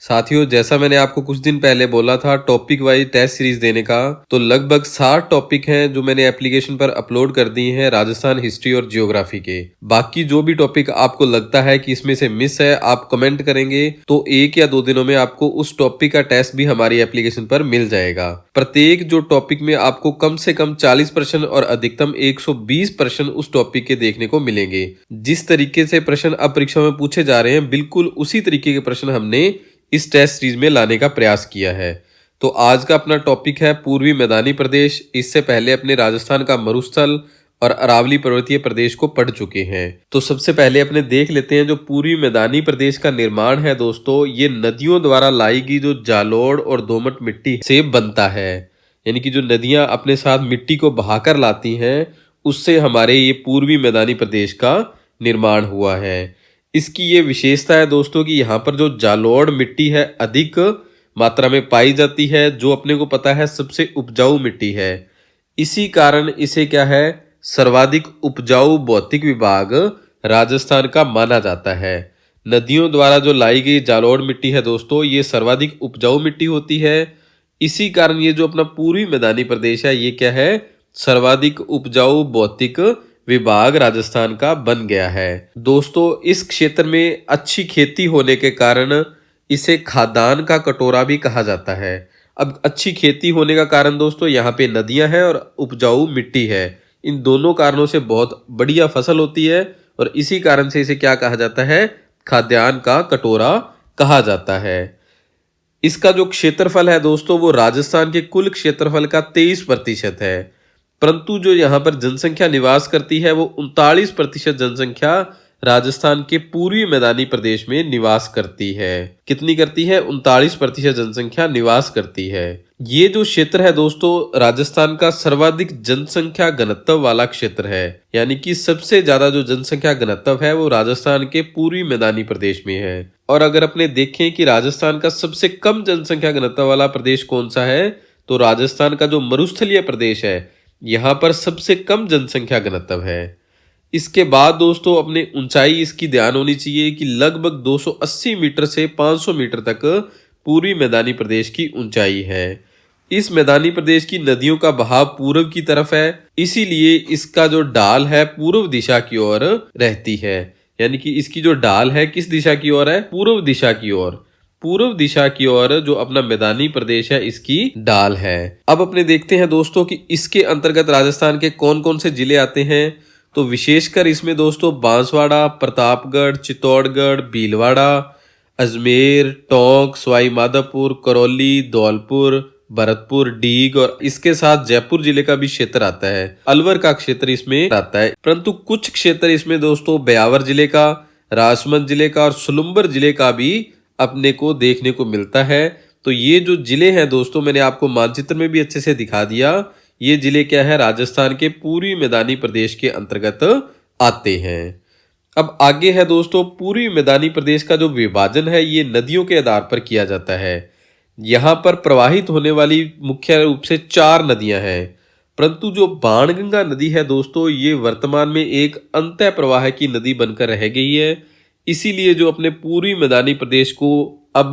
साथियों, जैसा मैंने आपको कुछ दिन पहले बोला था टॉपिक वाइज टेस्ट सीरीज देने का, तो लगभग 60 टॉपिक हैं जो मैंने एप्लीकेशन पर अपलोड कर दिए हैं राजस्थान हिस्ट्री और जियोग्राफी के। बाकी जो भी टॉपिक आपको लगता है कि इसमें से मिस है, आप कमेंट करेंगे तो 1 या 2 दिनों में आपको उस टॉपिक का टेस्ट भी हमारी एप्लीकेशन पर मिल जाएगा। प्रत्येक जो टॉपिक में आपको कम से कम 40% और अधिकतम 120% उस टॉपिक के देखने को मिलेंगे। जिस तरीके से प्रश्न अब परीक्षा में पूछे जा रहे हैं, बिल्कुल उसी तरीके के प्रश्न हमने इस टेस्ट सीरीज में लाने का प्रयास किया है। तो आज का अपना टॉपिक है पूर्वी मैदानी प्रदेश। इससे पहले अपने राजस्थान का मरुस्थल और अरावली पर्वतीय प्रदेश को पढ़ चुके हैं। तो सबसे पहले अपने देख लेते हैं जो पूर्वी मैदानी प्रदेश का निर्माण है दोस्तों, ये नदियों द्वारा लाई गई जो जालोड़ और दोमट मिट्टी से बनता है। यानी कि जो नदियां अपने साथ मिट्टी को बहाकर लाती हैं, उससे हमारे ये पूर्वी मैदानी प्रदेश का निर्माण हुआ है। इसकी ये विशेषता है दोस्तों कि यहाँ पर जो जालोड़ मिट्टी है अधिक मात्रा में पाई जाती है, जो अपने को पता है सबसे उपजाऊ मिट्टी है। इसी कारण इसे क्या है, सर्वाधिक उपजाऊ भौतिक विभाग राजस्थान का माना जाता है। नदियों द्वारा जो लाई गई जालोड़ मिट्टी है दोस्तों, ये सर्वाधिक उपजाऊ मिट्टी होती है। इसी कारण ये जो अपना पूर्वी मैदानी प्रदेश है, ये क्या है, सर्वाधिक उपजाऊ भौतिक विभाग राजस्थान का बन गया है। दोस्तों, इस क्षेत्र में अच्छी खेती होने के कारण इसे खाद्यान्न का कटोरा भी कहा जाता है। अब अच्छी खेती होने का कारण दोस्तों, यहाँ पे नदियां हैं और उपजाऊ मिट्टी है। इन दोनों कारणों से बहुत बढ़िया फसल होती है और इसी कारण से इसे क्या कहा जाता है, खाद्यान्न का कटोरा कहा जाता है। इसका जो क्षेत्रफल है दोस्तों, वो राजस्थान के कुल क्षेत्रफल का 23% है। परंतु जो यहाँ पर जनसंख्या निवास करती है, वो 39% जनसंख्या राजस्थान के पूर्वी मैदानी प्रदेश में निवास करती है। कितनी करती है? 39% जनसंख्या निवास करती है। ये जो क्षेत्र है दोस्तों, राजस्थान का सर्वाधिक जनसंख्या घनत्व वाला क्षेत्र है। यानी कि सबसे ज्यादा जो जनसंख्या घनत्व है वो राजस्थान के पूर्वी मैदानी प्रदेश में है। और अगर अपने देखें कि राजस्थान का सबसे कम जनसंख्या घनत्व वाला प्रदेश कौन सा है, तो राजस्थान का जो मरुस्थलीय प्रदेश है, यहाँ पर सबसे कम जनसंख्या घनत्व है। इसके बाद दोस्तों अपने ऊंचाई इसकी ध्यान होनी चाहिए कि लगभग 280 मीटर से 500 मीटर तक पूर्वी मैदानी प्रदेश की ऊंचाई है। इस मैदानी प्रदेश की नदियों का बहाव पूर्व की तरफ है, इसीलिए इसका जो ढाल है पूर्व दिशा की ओर रहती है। यानी कि इसकी जो ढाल है किस दिशा की ओर है? पूर्व दिशा की ओर। पूर्व दिशा की ओर जो अपना मैदानी प्रदेश है, इसकी ढाल है। अब अपने देखते हैं दोस्तों कि इसके अंतर्गत राजस्थान के कौन कौन से जिले आते हैं। तो विशेषकर इसमें दोस्तों बांसवाड़ा, प्रतापगढ़, चित्तौड़गढ़, भीलवाड़ा, अजमेर, टोंक, सवाई माधोपुर, करौली, धौलपुर, भरतपुर, डीग और इसके साथ जयपुर जिले का भी क्षेत्र आता है। अलवर का क्षेत्र इसमें आता है। परंतु कुछ क्षेत्र इसमें दोस्तों ब्यावर जिले का, राजसमंद जिले का और सुलुम्बर जिले का भी अपने को देखने को मिलता है। तो ये जो जिले हैं दोस्तों, मैंने आपको मानचित्र में भी अच्छे से दिखा दिया। ये जिले क्या है, राजस्थान के पूर्वी मैदानी प्रदेश के अंतर्गत आते हैं। अब आगे है दोस्तों, पूर्वी मैदानी प्रदेश का जो विभाजन है, ये नदियों के आधार पर किया जाता है। यहाँ पर प्रवाहित होने वाली मुख्य रूप से 4 नदियां हैं। परंतु जो बाणगंगा नदी है दोस्तों, ये वर्तमान में एक अंतः प्रवाह की नदी बनकर रह गई है। इसीलिए जो अपने पूर्वी मैदानी प्रदेश को अब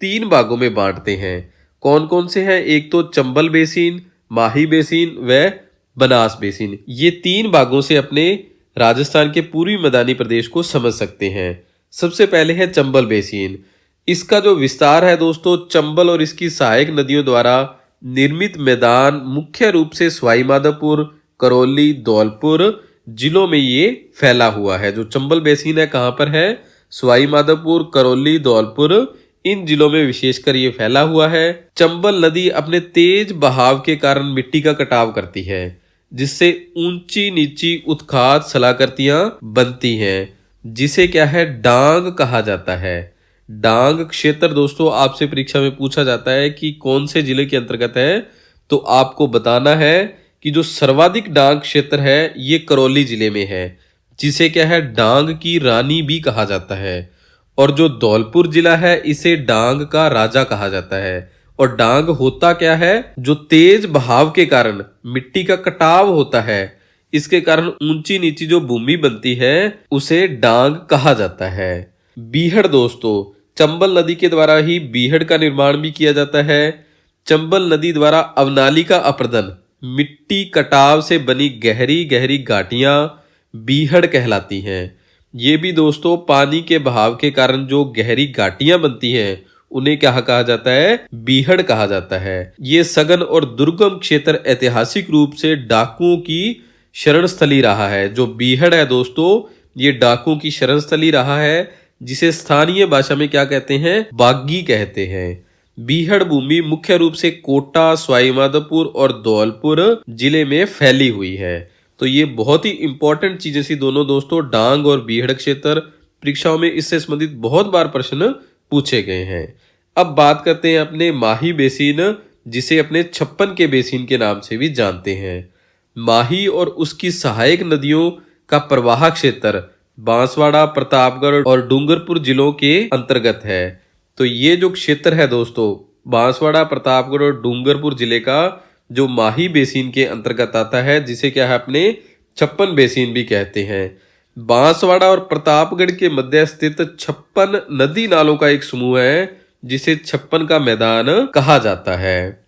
3 भागों में बांटते हैं। कौन कौन से हैं? एक तो चंबल बेसिन, माही बेसिन व बनास बेसिन। ये 3 भागों से अपने राजस्थान के पूर्वी मैदानी प्रदेश को समझ सकते हैं। सबसे पहले है चंबल बेसिन। इसका जो विस्तार है दोस्तों, चंबल और इसकी सहायक नदियों द्वारा निर्मित मैदान मुख्य रूप से सवाई माधोपुर, करौली, धौलपुर जिलों में ये फैला हुआ है। जो चंबल बेसिन है कहाँ पर है? सवाई माधोपुर, करौली, धौलपुर इन जिलों में विशेषकर ये फैला हुआ है। चंबल नदी अपने तेज बहाव के कारण मिट्टी का कटाव करती है, जिससे ऊंची नीची उत्खात सलाकृतियां बनती हैं, जिसे क्या है, डांग कहा जाता है। डांग क्षेत्र दोस्तों आपसे परीक्षा में पूछा जाता है कि कौन से जिले के अंतर्गत है, तो आपको बताना है कि जो सर्वाधिक डांग क्षेत्र है ये करौली जिले में है, जिसे क्या है, डांग की रानी भी कहा जाता है। और जो धौलपुर जिला है, इसे डांग का राजा कहा जाता है। और डांग होता क्या है? जो तेज बहाव के कारण मिट्टी का कटाव होता है, इसके कारण ऊंची नीची जो भूमि बनती है, उसे डांग कहा जाता है। बीहड़ दोस्तों चंबल नदी के द्वारा ही बीहड़ का निर्माण भी किया जाता है। चंबल नदी द्वारा अवनाली का अपर्दन, मिट्टी कटाव से बनी गहरी गहरी घाटियां बीहड़ कहलाती हैं। ये भी दोस्तों पानी के बहाव के कारण जो गहरी घाटियां बनती हैं उन्हें क्या कहा जाता है? बीहड़ कहा जाता है। ये सघन और दुर्गम क्षेत्र ऐतिहासिक रूप से डाकुओं की शरण स्थली रहा है। जो बीहड़ है दोस्तों, ये डाकुओं की शरण स्थली रहा है, जिसे स्थानीय भाषा में क्या कहते हैं? बागी कहते हैं। बीहड़ भूमि मुख्य रूप से कोटा, सवाईमाधोपुर और धौलपुर जिले में फैली हुई है। तो ये बहुत ही इंपॉर्टेंट चीजें सी दोनों दोस्तों, डांग और बीहड़ क्षेत्र। परीक्षाओं में इससे संबंधित बहुत बार प्रश्न पूछे गए हैं। अब बात करते हैं अपने माही बेसिन, जिसे अपने छप्पन के बेसिन के नाम से भी जानते हैं। माही और उसकी सहायक नदियों का प्रवाह क्षेत्र बांसवाड़ा, प्रतापगढ़ और डूंगरपुर जिलों के अंतर्गत है। तो ये जो क्षेत्र है दोस्तों, बांसवाड़ा, प्रतापगढ़ और डूंगरपुर जिले का, जो माही बेसिन के अंतर्गत आता है, जिसे क्या है अपने छप्पन बेसिन भी कहते हैं। बांसवाड़ा और प्रतापगढ़ के मध्य स्थित छप्पन नदी नालों का एक समूह है, जिसे छप्पन का मैदान कहा जाता है।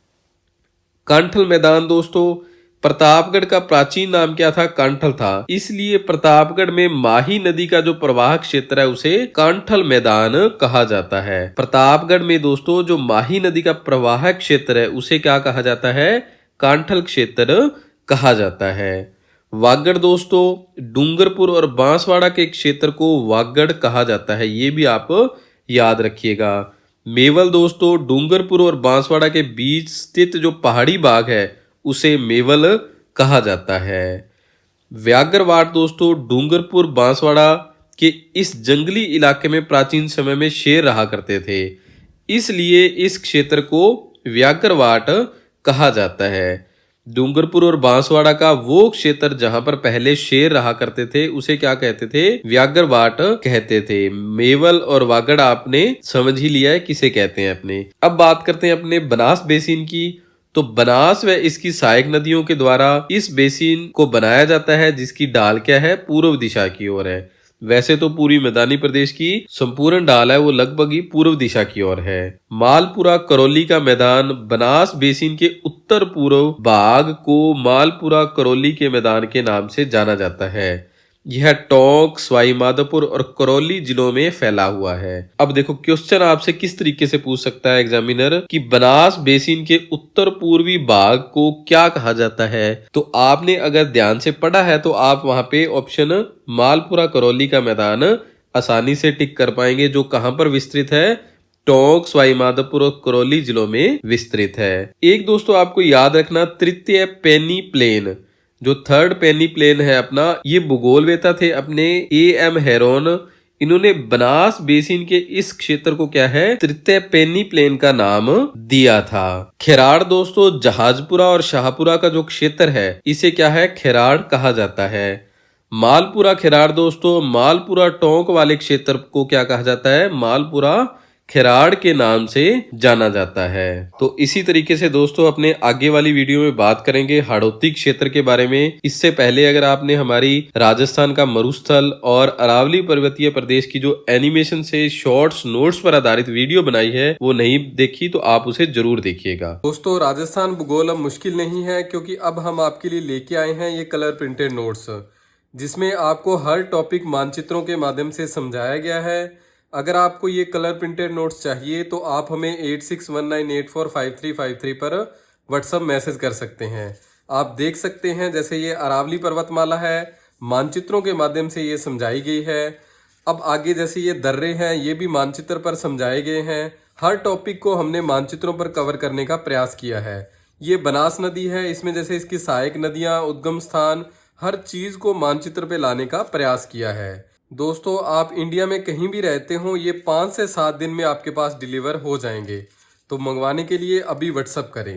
कांठल मैदान दोस्तों, प्रतापगढ़ का प्राचीन नाम क्या था? कांठल था। इसलिए प्रतापगढ़ में माही नदी का जो प्रवाह क्षेत्र है उसे कांठल मैदान कहा जाता है। प्रतापगढ़ में दोस्तों जो माही नदी का प्रवाह क्षेत्र है उसे क्या कहा जाता है? कांठल क्षेत्र कहा जाता है। वागड़ दोस्तों, डूंगरपुर और बांसवाड़ा के क्षेत्र को वागड़ कहा जाता है, ये भी आप याद रखिएगा। मेवल दोस्तों, डूंगरपुर और बांसवाड़ा के बीच स्थित जो पहाड़ी भाग है उसे मेवल कहा जाता है। व्याघ्रवाट दोस्तों, डूंगरपुर बांसवाड़ा के इस जंगली इलाके में प्राचीन समय में शेर रहा करते थे, इसलिए इस क्षेत्र को व्याघ्रवाट कहा जाता है। डूंगरपुर और बांसवाड़ा का वो क्षेत्र जहां पर पहले शेर रहा करते थे उसे क्या कहते थे? व्याघ्रवाट कहते थे। मेवल और वागड़ आपने समझ ही लिया है किसे कहते हैं अपने। अब बात करते हैं अपने बनास बेसिन की। तो बनास व इसकी सहायक नदियों के द्वारा इस बेसिन को बनाया जाता है, जिसकी ढाल क्या है? पूर्व दिशा की ओर है। वैसे तो पूरी मैदानी प्रदेश की संपूर्ण ढाल है वो लगभग ही पूर्व दिशा की ओर है। मालपुरा करौली का मैदान बनास बेसिन के उत्तर पूर्व भाग को मालपुरा करौली के मैदान के नाम से जाना जाता है। यह टोंक, सवाईमाधोपुर और करौली जिलों में फैला हुआ है। अब देखो क्वेश्चन आपसे किस तरीके से पूछ सकता है एग्जामिनर कि बनास बेसिन के उत्तर पूर्वी भाग को क्या कहा जाता है। तो आपने अगर ध्यान से पढ़ा है तो आप वहां पे ऑप्शन मालपुरा करौली का मैदान आसानी से टिक कर पाएंगे, जो कहां पर विस्तृत है? टोंक, सवाईमाधोपुर और करौली जिलों में विस्तृत है। एक दोस्तों आपको याद रखना, तृतीय पेनी प्लेन, जो थर्ड पेनी प्लेन है अपना, ये भूगोलवेता थे अपने A.M. हेरोन। इन्होंने बनास बेसिन के इस क्षेत्र को क्या है? तृतीय पेनी प्लेन का नाम दिया था। खेराड़ दोस्तों, जहाजपुरा और शाहपुरा का जो क्षेत्र है इसे क्या है? खेराड़ कहा जाता है। मालपुरा खेराड़ दोस्तों, मालपुरा टोंक वाले क्षेत्र को क्या कहा जाता है? मालपुरा खेराड़ के नाम से जाना जाता है। तो इसी तरीके से दोस्तों अपने आगे वाली वीडियो में बात करेंगे हाड़ौती क्षेत्र के बारे में। इससे पहले अगर आपने हमारी राजस्थान का मरुस्थल और अरावली पर्वतीय प्रदेश की जो एनिमेशन से शॉर्ट्स नोट्स पर आधारित वीडियो बनाई है वो नहीं देखी तो आप उसे जरूर देखिएगा। दोस्तों राजस्थान भूगोल अब मुश्किल नहीं है, क्योंकि अब हम आपके लिए लेके आए हैं ये कलर प्रिंटेड नोट्स, जिसमें आपको हर टॉपिक मानचित्रों के माध्यम से समझाया गया है। अगर आपको ये कलर प्रिंटेड नोट्स चाहिए तो आप हमें 8619845353 पर व्हाट्सएप मैसेज कर सकते हैं। आप देख सकते हैं जैसे ये अरावली पर्वतमाला है, मानचित्रों के माध्यम से ये समझाई गई है। अब आगे जैसे ये दर्रे हैं, ये भी मानचित्र पर समझाए गए हैं। हर टॉपिक को हमने मानचित्रों पर कवर करने का प्रयास किया है। ये बनास नदी है, इसमें जैसे इसकी सहायक नदियाँ, उद्गम स्थान, हर चीज़ को मानचित्र पे लाने का प्रयास किया है। दोस्तों आप इंडिया में कहीं भी रहते हो, ये 5 से 7 दिन में आपके पास डिलीवर हो जाएंगे। तो मंगवाने के लिए अभी व्हाट्सएप करें।